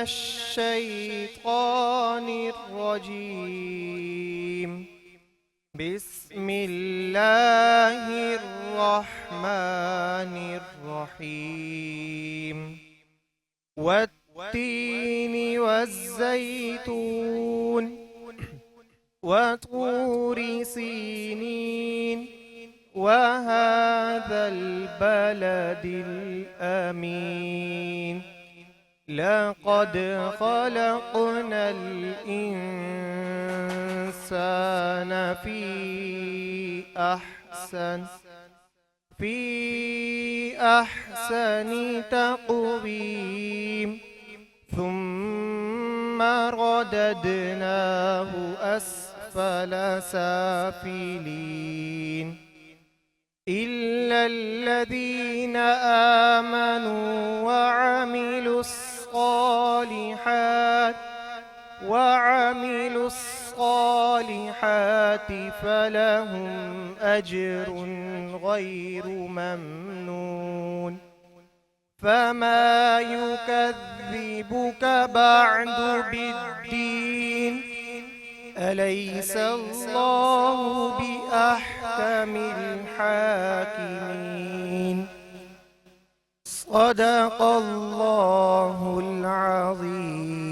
الشيطان الرجيم. بسم الله الرحمن الرحيم. والتين والزيتون وطور سينين وهذا البلد الأمين. لقد خلقنا الإنسان في أحسن تقويم ثم رددناه أسفل سافلين إلا الذين آمنوا وعملوا الصالحات فلهم أجر غير ممنون. فما يكذبك بعد بالدين؟ أليس الله بأحكم الحاكمين؟ صدق الله العظيم.